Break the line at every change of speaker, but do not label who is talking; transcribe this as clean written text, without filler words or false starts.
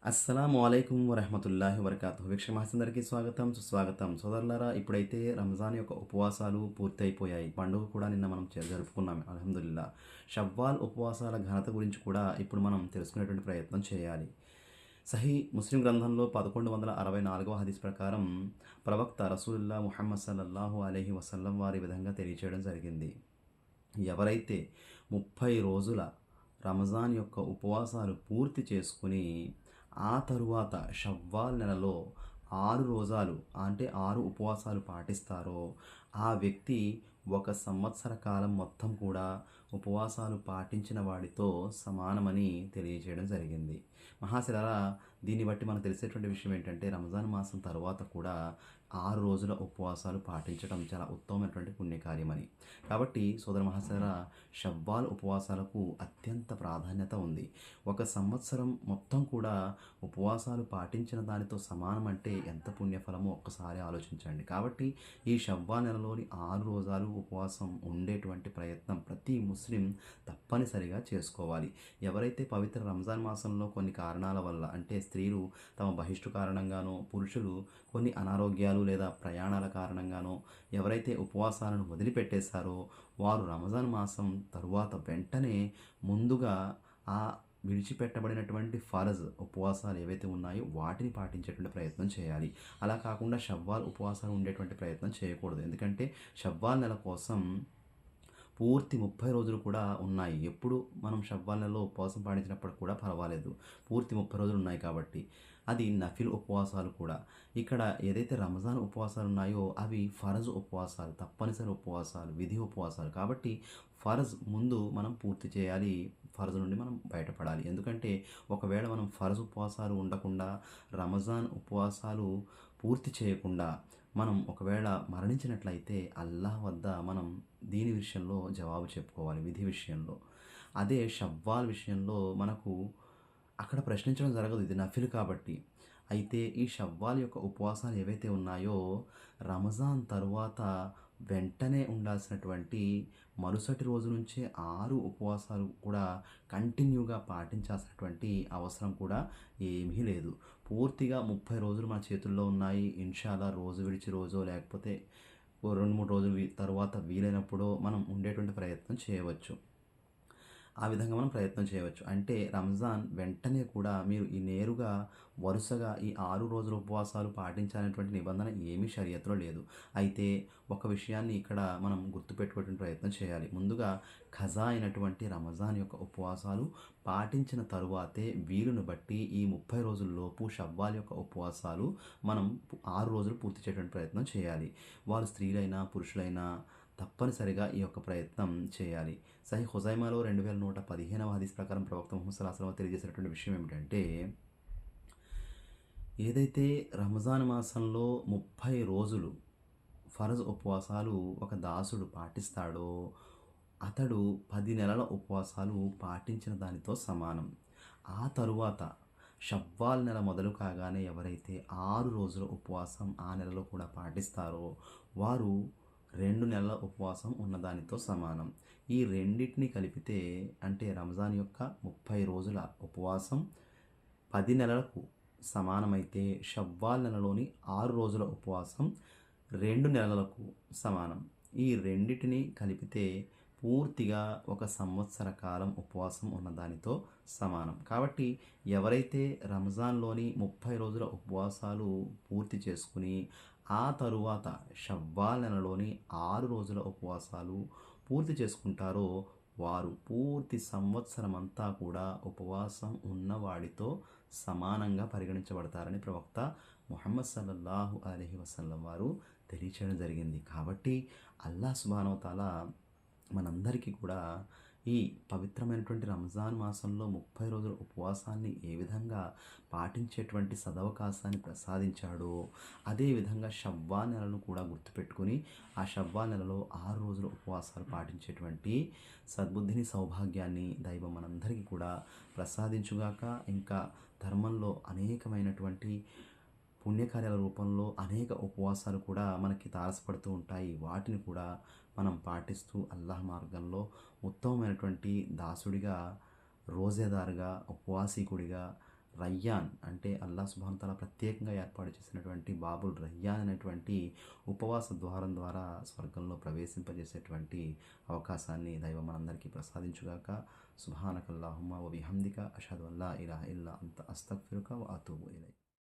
అస్సలాము అలైకుం వరహమతుల్లాహి వబర్కాతుహు. వీక్షమాసందరికీ స్వాగతం సుస్వాగతం. సోదరులారా, ఇప్పుడైతే రంజాన్ యొక్క ఉపవాసాలు పూర్తయిపోయాయి. పండుగ కూడా నిన్న మనం జరుపుకున్నాం అల్హమ్దులిల్లా. షవ్వాల్ ఉపవాసాల ఘనత గురించి కూడా ఇప్పుడు మనం తెలుసుకునేటువంటి ప్రయత్నం చేయాలి. సహీ ముస్లిం గ్రంథంలో 1164వ హదీస్ ప్రకారం ప్రవక్త రసూలుల్లా ముహమ్మద్ సల్లల్లాహు అలైహి వసల్లం వారి విధంగా తెలియచేయడం జరిగింది. ఎవరైతే 30 రోజుల రంజాన్ యొక్క ఉపవాసాలు పూర్తి చేసుకుని ఆ తరువాత షవ్వాల్ నెలలో 6 రోజాలు అంటే 6 ఉపవాసాలు పాటిస్తారో ఆ వ్యక్తి ఒక సంవత్సర కాలం మొత్తం కూడా ఉపవాసాలు పాటించిన వాడితో సమానమని తెలియజేయడం జరిగింది. మహాశిలారా, దీన్ని బట్టి మనకు తెలిసేటువంటి విషయం ఏంటంటే రంజాన్ మాసం తర్వాత కూడా 6 రోజుల ఉపవాసాలు పాటించడం చాలా ఉత్తమమైనటువంటి పుణ్యకార్యమని. కాబట్టి సోదర మహాశిలారా, షవ్వాల్ ఉపవాసాలకు అత్యంత ప్రాధాన్యత ఉంది. ఒక సంవత్సరం మొత్తం కూడా ఉపవాసాలు పాటించిన దానితో సమానం అంటే ఎంత పుణ్యఫలమో ఒక్కసారి ఆలోచించండి. కాబట్టి ఈ షవ్వాల్ నెలలోని 6 రోజాలు ఉపవాసం ఉండేటువంటి ప్రయత్నం ప్రతి ముస్లిం తప్పనిసరిగా చేసుకోవాలి. ఎవరైతే పవిత్ర రంజాన్ మాసంలో కొన్ని కారణాల వల్ల అంటే స్త్రీలు తమ బహిష్టు కారణంగానో, పురుషులు కొన్ని అనారోగ్యాలు లేదా ప్రయాణాల కారణంగానో ఎవరైతే ఉపవాసాలను వదిలిపెట్టేశారో వారు రంజాన్ మాసం తరువాత వెంటనే ముందుగా ఆ విడిచిపెట్టబడినటువంటి ఫరజ్ ఉపవాసాలు ఏవైతే ఉన్నాయో వాటిని పాటించేటువంటి ప్రయత్నం చేయాలి. అలా కాకుండా షవ్వాల్ ఉపవాసాలు ఉండేటువంటి ప్రయత్నం చేయకూడదు. ఎందుకంటే షవ్వాల్ నెల కోసం పూర్తి 30 రోజులు కూడా ఉన్నాయి. ఎప్పుడు మనం షవ్వాల్ నెలలో ఉపవాసం పాటించినప్పుడు కూడా పర్వాలేదు. పూర్తి 30 రోజులు ఉన్నాయి కాబట్టి. అది నఫిల్ ఉపవాసాలు కూడా. ఇక్కడ ఏదైతే రంజాన్ ఉపవాసాలు ఉన్నాయో అవి ఫరజ్ ఉపవాసాలు, తప్పనిసరి ఉపవాసాలు, విధి ఉపవాసాలు. కాబట్టి ఫరజ్ ముందు మనం పూర్తి చేయాలి. ఫరజ్ నుండి మనం బయటపడాలి. ఎందుకంటే ఒకవేళ మనం ఫరజ్ ఉపవాసాలు ఉండకుండా రంజాన్ ఉపవాసాలు పూర్తి చేయకుండా మనం ఒకవేళ మరణించినట్లయితే అల్లాహ్ వద్ద మనం దీని విషయంలో జవాబు చెప్పుకోవాలి, విధి విషయంలో. అదే షవ్వాల్ విషయంలో మనకు అక్కడ ప్రశ్నించడం జరగదు, ఇది నఫిల్ కాబట్టి. అయితే ఈ షవ్వాల్ యొక్క ఉపవాసాలు ఏవైతే ఉన్నాయో రంజాన్ తరువాత వెంటనే ఉండాల్సినటువంటి మరుసటి రోజు నుంచే 6 ఉపవాసాలు కూడా కంటిన్యూగా పాటించాల్సినటువంటి అవసరం కూడా ఏమీ లేదు. పూర్తిగా 30 రోజులు మన చేతుల్లో ఉన్నాయి. ఇన్షాల్లా రోజు విడిచి రోజో లేకపోతే ఓ 2, 3 రోజులు తర్వాత వీలైనప్పుడో మనం ఉండేటువంటి ప్రయత్నం చేయవచ్చు. ఆ విధంగా మనం ప్రయత్నం చేయవచ్చు. అంటే రంజాన్ వెంటనే కూడా మీరు ఈ నేరుగా వరుసగా ఈ 6 రోజుల ఉపవాసాలు పాటించాలనేటువంటి నిబంధన ఏమీ షరియత్‌లో లేదు. అయితే ఒక విషయాన్ని ఇక్కడ మనం గుర్తుపెట్టుకునే ప్రయత్నం చేయాలి. ముందుగా ఖజా అయినటువంటి రంజాన్ యొక్క ఉపవాసాలు పాటించిన తరువాతే వీలును బట్టి ఈ 30 రోజుల్లోపు షవ్వాల్ యొక్క ఉపవాసాలు మనం 6 రోజులు పూర్తి చేయడానికి ప్రయత్నం చేయాలి. వారు స్త్రీలైనా, పురుషులైనా తప్పనిసరిగా ఈ యొక్క ప్రయత్నం చేయాలి. సహీ హుజైమాలో 2115వ హదీస్ ప్రకారం ప్రవక్త ముహమ్మద్ సల్లల్లాహు అలైహి వసల్లం తెలియజేసినటువంటి విషయం ఏమిటంటే, ఏదైతే రంజాన్ మాసంలో 30 రోజులు ఫరజ్ ఉపవాసాలు ఒక దాసుడు పాటిస్తాడో అతడు 10 నెలల ఉపవాసాలు పాటించిన దానితో సమానం. ఆ తరువాత షవ్వాల్ నెల మొదలు కాగానే ఎవరైతే 6 రోజుల ఉపవాసం ఆ నెలలో కూడా పాటిస్తారో వారు 2 నెలల ఉపవాసం ఉన్నదానితో సమానం. ఈ రెండిటిని కలిపితే అంటే రంజాన్ యొక్క 30 రోజుల ఉపవాసం 10 నెలలకు సమానమైతే షవ్వాల్ నెలలోని 6 రోజుల ఉపవాసం 2 నెలలకు సమానం. ఈ రెండిటిని కలిపితే పూర్తిగా ఒక సంవత్సర కాలం ఉపవాసం ఉన్నదానితో సమానం. కాబట్టి ఎవరైతే రంజాన్‌లోని 30 రోజుల ఉపవాసాలు పూర్తి చేసుకుని ఆ తరువాత షవ్వాల్ నెలలోని 6 రోజుల ఉపవాసాలు పూర్తి చేసుకుంటారో వారు పూర్తి సంవత్సరమంతా కూడా ఉపవాసం ఉన్నవాడితో సమానంగా పరిగణించబడతారని ప్రవక్త ముహమ్మద్ సల్లల్లాహు అలైహి వసల్లం వారు తెలియచేయడం జరిగింది. కాబట్టి అల్లాహ్ సుబ్హానహు వ తఆలా మనందరికీ కూడా ఈ పవిత్రమైనటువంటి రంజాన్ మాసంలో 30 రోజుల ఉపవాసాన్ని ఏ విధంగా పాటించేటువంటి సదవకాశాన్ని ప్రసాదించాడో అదేవిధంగా షవ్వాల్ నెలను కూడా గుర్తుపెట్టుకొని ఆ షవ్వాల్ నెలలో 6 రోజుల ఉపవాసాలు పాటించేటువంటి సద్బుద్ధిని, సౌభాగ్యాన్ని దైవం మనందరికీ కూడా ప్రసాదించుగాక. ఇంకా ధర్మంలో అనేకమైనటువంటి పుణ్యకార్యాల రూపంలో అనేక ఉపవాసాలు కూడా మనకి తారసపడుతూ ఉంటాయి. వాటిని కూడా మనం పాటిస్తూ అల్లాహ్ మార్గంలో ఉత్తమమైనటువంటి దాసుడిగా, రోజేదారుగా, ఉపవాసీకుడిగా రయ్యాన్ అంటే అల్లా సుబ్హానహు తఆలా ప్రత్యేకంగా ఏర్పాటు చేసినటువంటి బాబుల్ రయ్యాన్ అనేటువంటి ఉపవాస ద్వారం ద్వారా స్వర్గంలో ప్రవేశింపజేసేటువంటి అవకాశాన్ని దైవం మనందరికీ ప్రసాదించుగాక. సుబ్హానకల్లాహుమ్మ వ బిహమ్దిక అషహదు అన్ లా ఇలాహ ఇల్లా అంత అస్తగ్ఫిరుక వ అతూబు ఇలైక్.